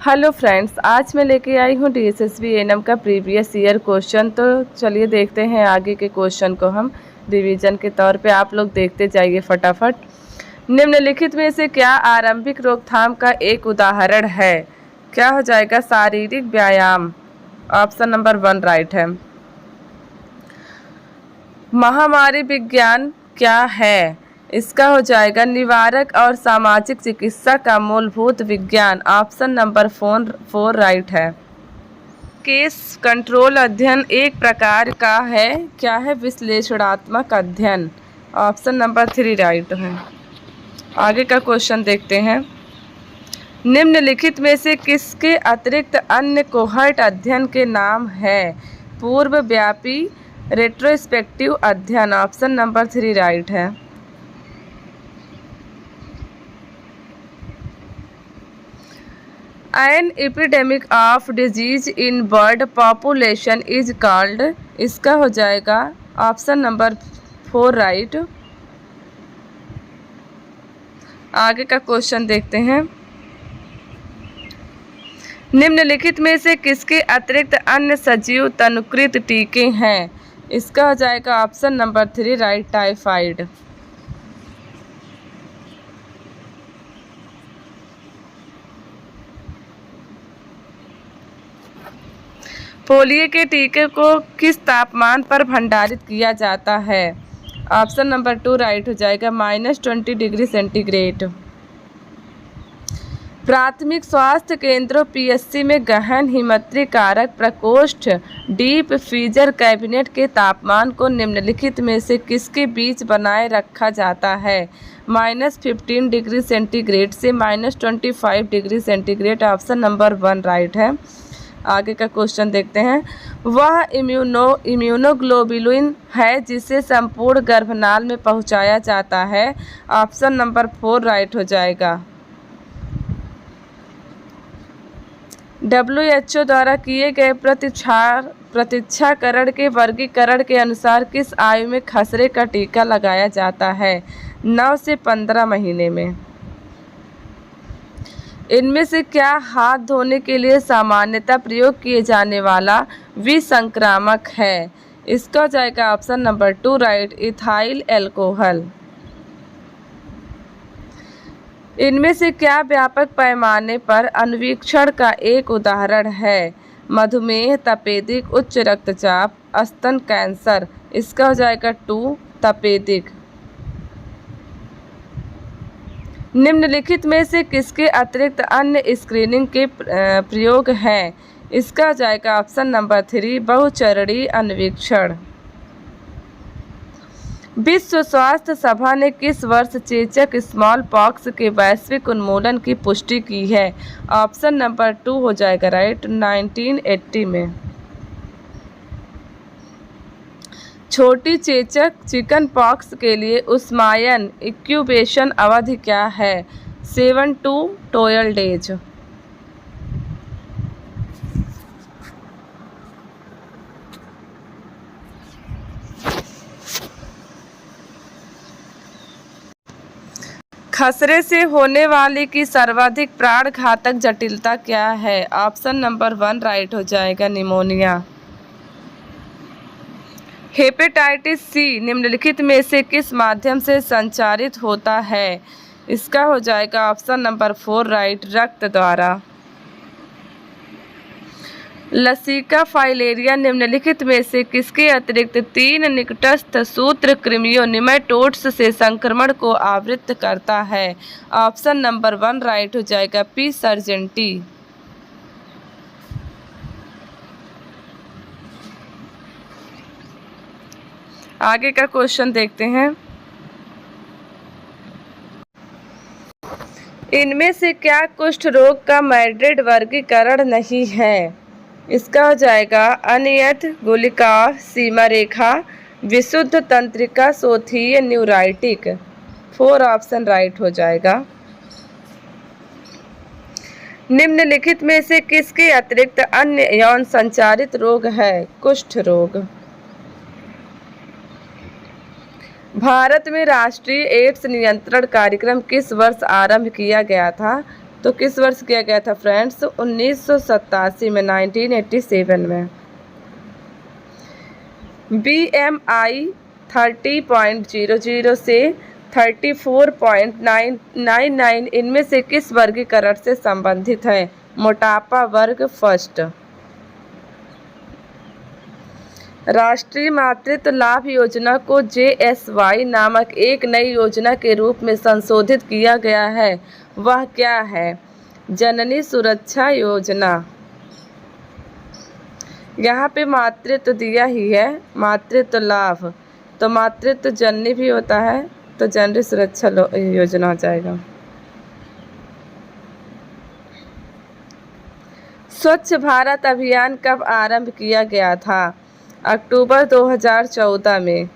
Hello friends, आज मैं लेके आई हूँ DSSB एएनएम का प्रीवियस ईयर क्वेश्चन। तो चलिए देखते हैं आगे के क्वेश्चन को हम रिवीजन के तौर पे। आप लोग देखते जाइए फटाफट। निम्नलिखित में से क्या आरंभिक रोकथाम का एक उदाहरण है? क्या हो जाएगा? शारीरिक व्यायाम। ऑप्शन नंबर 1 राइट है। महामारी विज्ञान क्या है? इसका हो जाएगा निवारक और सामाजिक चिकित्सा का मूलभूत विज्ञान। ऑप्शन नंबर 4 राइट है। केस कंट्रोल अध्ययन एक प्रकार का है। क्या है? विश्लेषणात्मक अध्ययन। ऑप्शन नंबर 3 राइट है। आगे का क्वेश्चन देखते हैं। निम्नलिखित में से किसके अतिरिक्त अन्य कोहर्ट अध्ययन के नाम है? पूर्व व्यापी रेट्रोस्पेक्टिव अध्ययन। ऑप्शन नंबर 3 राइट है। An epidemic of disease in bird population is called। इसका हो जाएगा ऑप्शन नंबर 4 राइट। आगे का क्वेश्चन देखते हैं। निम्नलिखित में से किसके अतिरिक्त अन्य सजीव तनुकृत टीके हैं? इसका हो जाएगा option number 3 right, typhoid. Polio के टीके को किस तापमान पर भंडारित किया जाता है? ऑप्शन नंबर 2 राइट हो जाएगा, -20 डिग्री सेंटीग्रेड। प्राथमिक स्वास्थ्य केंद्रों PSC में गहन हिमत्री कारक प्रकोष्ठ डीप फ्रीजर कैबिनेट के तापमान को निम्नलिखित में से किसके बीच बनाए रखा जाता है? -15 डिग्री सेंटीग्रेड से -25 degree centigrade. Option number 1 right है। आगे का क्वेश्चन देखते हैं। वह इम्यूनोग्लोबुलिन है जिसे संपूर्ण गर्भनाल में पहुंचाया जाता है। ऑप्शन नंबर 4 राइट हो जाएगा। WHO द्वारा किए गए प्रतीक्षाकरण के वर्गीकरण के अनुसार किस आयु में खसरे का टीका लगाया जाता है? 9 से 15 महीने में। इनमें से क्या हाथ धोने के लिए सामान्यतः प्रयोग किए जाने वाला विसंक्रामक है? इसका हो जाएगा option number 2 right, ethyl alcohol. इनमें से क्या व्यापक पैमाने पर अनुवीक्षण का एक उदाहरण है? मधुमेह, तपेदिक, उच्च रक्तचाप, स्तन कैंसर। इसका हो जाएगा 2 तपेदिक। निम्नलिखित में से किसके अतिरिक्त अन्य स्क्रीनिंग के प्रयोग हैं? इसका हो जाएगा ऑप्शन नंबर 3 बहुचरणीय अन्वीक्षण। विश्व स्वास्थ्य सभा ने किस वर्ष चेचक स्मॉल पॉक्स के वैश्विक उन्मूलन की पुष्टि की है? ऑप्शन नंबर 2 हो जाएगा राइट, 1980 में। छोटी चेचक चिकन पॉक्स के लिए उस्मायन इंक्यूबेशन अवधि क्या है? 7 to 12 डेज। खसरे से होने वाली की सर्वाधिक प्राण घातक जटिलता क्या है? ऑप्शन नंबर 1 राइट हो जाएगा, निमोनिया। हेपेटाइटिस सी निम्नलिखित में से किस माध्यम से संचारित होता है? इसका हो जाएगा ऑप्शन नंबर 4 राइट, रक्त द्वारा। लसिका फाइलेरिया निम्नलिखित में से किसके अतिरिक्त 3 निकटस्थ सूत्रकृमियों निमेटोड्स से संक्रमण को आवृत्त करता है? ऑप्शन नंबर 1 राइट हो जाएगा, पी सर्जेंटी। आगे का क्वेश्चन देखते हैं। इनमें से क्या कुष्ठ रोग का मैड्रिड वर्गीकरण नहीं है? इसका हो जाएगा अनियत गुलिका सीमा रेखा विशुद्ध तंत्रिका सोथीय न्यूराइटिक। 4 ऑप्शन राइट हो जाएगा। निम्नलिखित में से किसके अतिरिक्त अन्य यौन संचारित रोग है? कुष्ठ रोग। भारत में राष्ट्रीय एड्स नियंत्रण कार्यक्रम किस वर्ष आरंभ किया गया था? तो किस वर्ष किया गया था फ्रेंड्स? 1987 में, 1987 में। BMI 30.00 से 34.99 इनमें से किस वर्गीकरण से संबंधित है? मोटापा वर्ग फर्स्ट। राष्ट्रीय मातृत्व लाभ योजना को JSY नामक एक नई योजना के रूप में संशोधित किया गया है, वह क्या है? जननी सुरक्षा योजना। यहाँ पे मातृत्व दिया ही है, मातृत्व लाभ, तो मातृत्व जननी भी होता है, तो जननी सुरक्षा योजना हो जाएगा। स्वच्छ भारत अभियान कब आरंभ किया गया था? अक्टूबर 2014 में।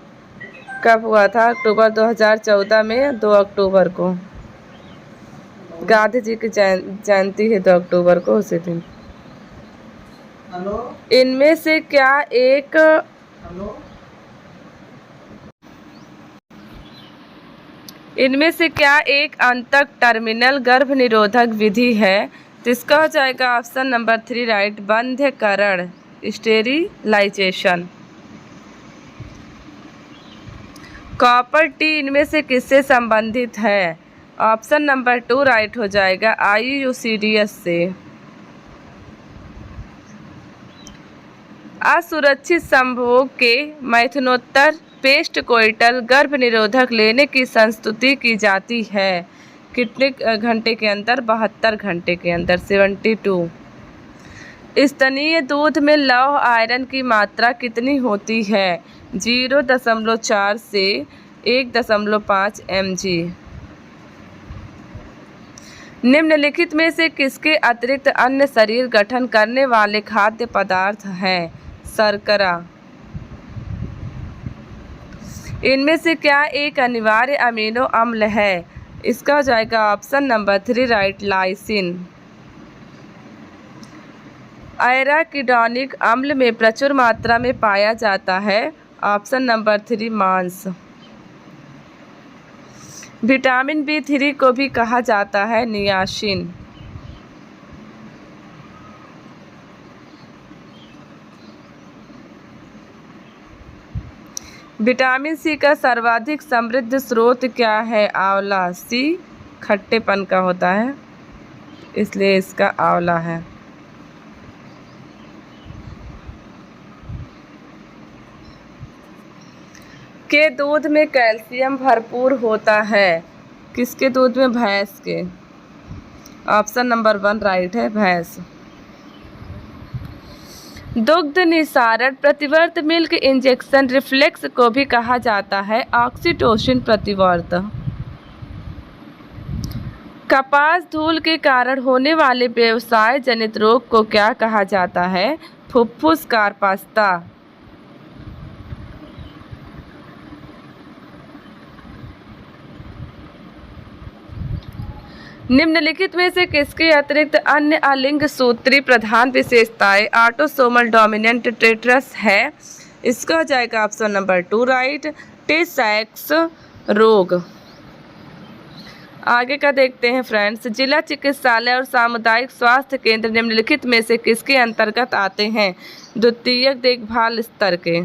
कब हुआ था? अक्टूबर 2014 में, 2 अक्टूबर को। गांधी जी की जयंती है 2 अक्टूबर को, उसी दिन। इनमें से क्या एक इनमें से क्या एक अंतक टर्मिनल गर्भ निरोधक विधि है? तो इसका हो जाएगा ऑप्शन नंबर 3 राइट, बंध्यकरण, स्टेरिलाइजेशन। कॉपर टी इनमें से किससे संबंधित है? ऑप्शन नंबर 2 राइट हो जाएगा, IUCDS से। असुरक्षित संभोग के मैथुनोत्तर पेस्ट कोइटल गर्भ निरोधक लेने की संस्तुति की जाती है कितने घंटे के अंदर? 72 घंटे के अंदर, 72। स्तनीय दूध में लौह आयरन की मात्रा कितनी होती है? 0.4 से 1.5 mg। निम्नलिखित में से किसके अतिरिक्त अन्य शरीर गठन करने वाले खाद्य पदार्थ हैं? शर्करा। इनमें से क्या एक अनिवार्य अमीनो अम्ल है? इसका हो जाएगा option number 3 right, lysine. Arachidonic अम्ल में प्रचुर मात्रा में पाया जाता है, ऑप्शन नंबर 3 मांस। विटामिन B3 को भी कहा जाता है नियासिन। विटामिन C का सर्वाधिक समृद्ध स्रोत क्या है? आंवला। C खट्टेपन का होता है, इसलिए इसका आंवला है। के दूध में कैल्शियम भरपूर होता है? किसके दूध में? भैंस के। ऑप्शन नंबर 1 राइट है, भैंस। दुग्ध निसारण प्रतिवर्त मिल्क इंजेक्शन रिफ्लेक्स को भी कहा जाता है ऑक्सीटोसिन प्रतिवर्त। कपास धूल के कारण होने वाले व्यवसाय जनित रोग को क्या कहा जाता है? फुफ्फुस कार्पास्ता। निम्नलिखित में से किसके अतिरिक्त अन्य अलिंग सूत्री प्रधान विशेषताएं ऑटोसोमल डोमिनेंट ट्रेट्स है? इसका हो जाएगा ऑप्शन नंबर 2 राइट, टे सैक्स रोग। आगे का देखते हैं फ्रेंड्स। जिला चिकित्सालय और सामुदायिक स्वास्थ्य केंद्र निम्नलिखित में से किसके अंतर्गत आते हैं? द्वितीयक देखभाल स्तर के।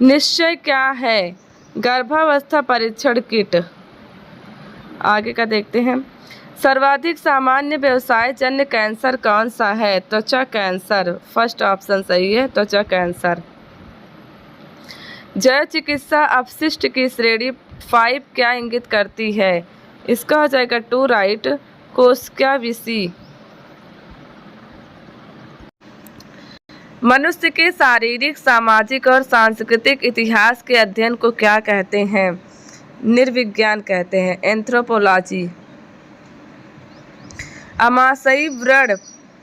निश्चय क्या है? गर्भावस्था परीक्षण किट। आगे का देखते हैं। सर्वाधिक सामान्य व्यवसाय जन्य कैंसर कौन सा है? त्वचा कैंसर। फर्स्ट ऑप्शन सही है, त्वचा कैंसर। जैव चिकित्सा अपशिष्ट की श्रेणी 5 क्या इंगित करती है? इसका हो जाएगा 2 राइट, कोशिका विषी। मनुष्य के शारीरिक, सामाजिक और सांस्कृतिक इतिहास के अध्ययन को क्या कहते हैं? निर्विज्ञान कहते हैं, एंथ्रोपोलॉजी। अमाशयी व्रण,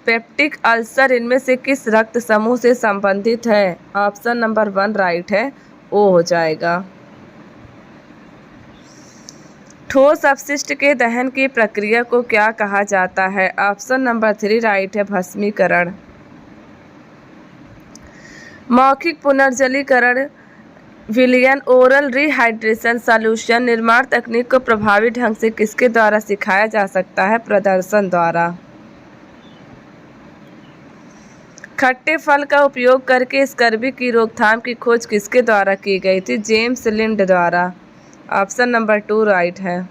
पेप्टिक अल्सर इनमें से किस रक्त समूह से संबंधित है? ऑप्शन नंबर 1 राइट है, ओ हो जाएगा। ठोस अपशिष्ट के दहन की प्रक्रिया को क्या कहा जाता है? ऑप्शन नंबर 3 राइट है, भस्मीकरण। मौखिक पुनर्जलीकरण विलियन ओरल रिहाइड्रेशन सॉल्यूशन निर्माण तकनीक को प्रभावी ढंग से किसके द्वारा सिखाया जा सकता है? प्रदर्शन द्वारा। खट्टे फल का उपयोग करके स्कर्वी की रोकथाम की खोज किसके द्वारा की गई थी? जेम्स लिंड द्वारा। ऑप्शन नंबर 2 राइट है।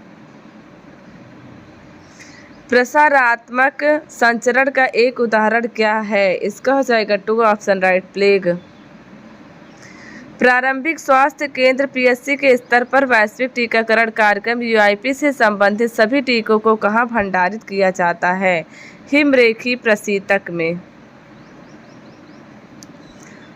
प्रसारात्मक संचरण का एक उदाहरण क्या है? इसका हो जाएगा 2 ऑप्शन राइट, प्लेग। प्रारंभिक स्वास्थ्य केंद्र पीएचसी के स्तर पर वैश्विक टीकाकरण कार्यक्रम यूआईपी से संबंधित सभी टीकों को कहाँ भंडारित किया जाता है? हिमरेखी प्रशीतक में।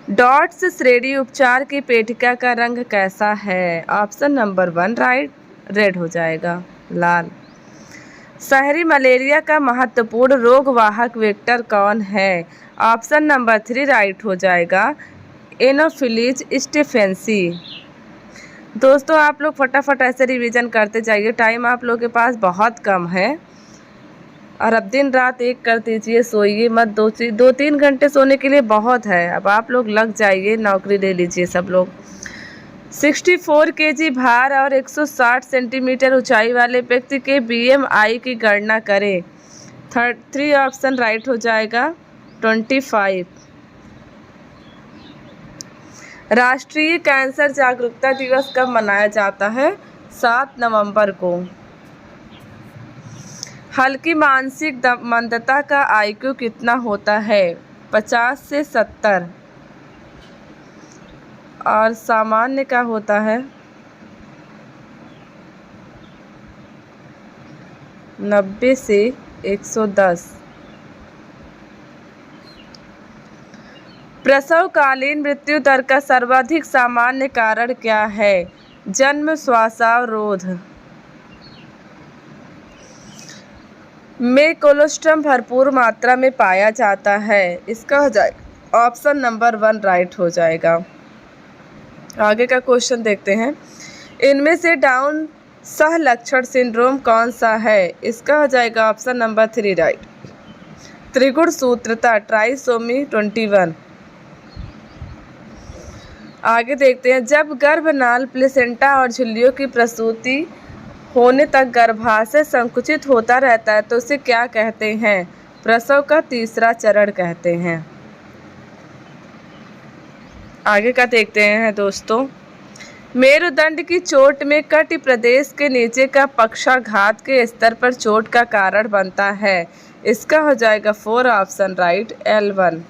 डॉट्स श्रेणी उपचार की पेटिका का रंग कैसा है? ऑप्शन नंबर 1 राइट, रेड हो जाएगा, लाल। शहरी मलेरिया का महत्वपूर्ण रोगवाहक वेक्टर कौन है? ऑप्शन नंबर 3 राइट हो जाएगा, एनोफिलीज स्टेफेंसी। दोस्तों आप लोग फटाफट ऐसे रिवीजन करते जाइए, टाइम आप लोगों के पास बहुत कम है और अब दिन रात एक कर दीजिए, सोइए मत। 2-3 घंटे सोने के लिए बहुत है। अब आप लोग लग जाइए, नौकरी ले लीजिए सब लोग। 64 केजी भार और 160 सेंटीमीटर ऊंचाई वाले व्यक्ति के बीएमआई की गणना करें। 3 ऑप्शन राइट हो जाएगा, 25। राष्ट्रीय कैंसर जागरूकता दिवस कब मनाया जाता है? 7 नवंबर को। हल्की मानसिक मंदता का आईक्यू कितना होता है? 50 से 70। और सामान्य का होता है 90 से 110। प्रसवकालीन मृत्यु दर का सर्वाधिक सामान्य कारण क्या है? जन्म श्वासावरोध में कोलोस्ट्रम भरपूर मात्रा में पाया जाता है। इसका हो जाएगा ऑप्शन नंबर 1 राइट हो जाएगा। आगे का क्वेश्चन देखते हैं। इनमें से डाउन सह लक्षण सिंड्रोम कौन सा है? इसका हो जाएगा ऑप्शन नंबर 3 राइट, त्रिगुण सूत्रता, ट्राइसोमी 21। आगे देखते हैं। जब गर्भनाल, प्लेसेंटा और झिल्लियों की प्रसूति होने तक गर्भाशय संकुचित होता रहता है तो उसे क्या कहते हैं? प्रसव का तीसरा चरण कहते हैं। आगे का देखते हैं दोस्तों। मेरुदंड की चोट में कटि प्रदेश के नीचे का पक्षाघात के स्तर पर चोट का कारण बनता है। इसका हो जाएगा 4 ऑप्शन राइट, L1।